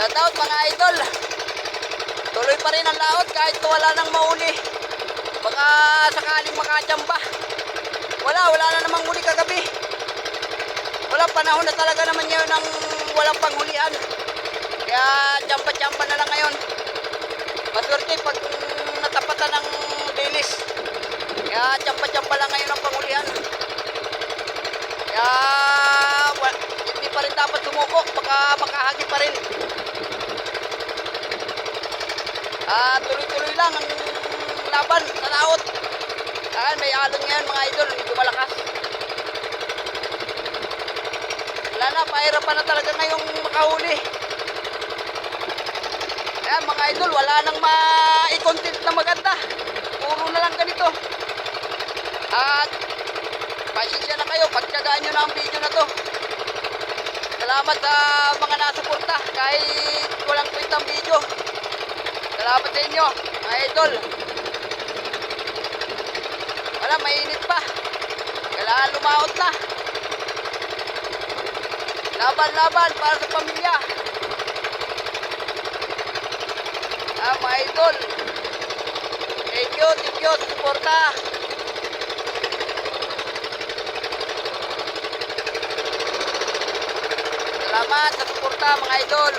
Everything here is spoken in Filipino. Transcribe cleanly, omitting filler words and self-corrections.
Shout out mga idol. Tuloy pa rin ang laot kahit wala nang mauli. Baka sakaling makachamba. Wala na namang huli kagabi. Walang panahon na talaga naman yun ng walang panghulian. Kaya chamba-chamba na lang ngayon. Maswerte pag natapatan ng dilis. Kaya chamba-chamba lang ngayon ang panghulian. Kaya hindi pa rin dapat sumuko. Baka makahagi pa rin. Tuloy-tuloy lang ang laban sa laot. May alon ngayon mga idol, medyo malakas. Wala na, pahirapan na talaga ngayong makahuli. Ayan mga idol, wala nang ma-content na maganda. Puro na lang ganito. At pasensya na kayo, pagtyagaan nyo na ang video na to. Salamat sa mga nasuporta kahit walang kwentang video. Salamat sa inyo, mga idol. Wala, mainit pa. Kailangan lumaot na. Laban-laban para sa pamilya. Mga idol. Thank you sa suporta. Salamat sa suporta mga idol.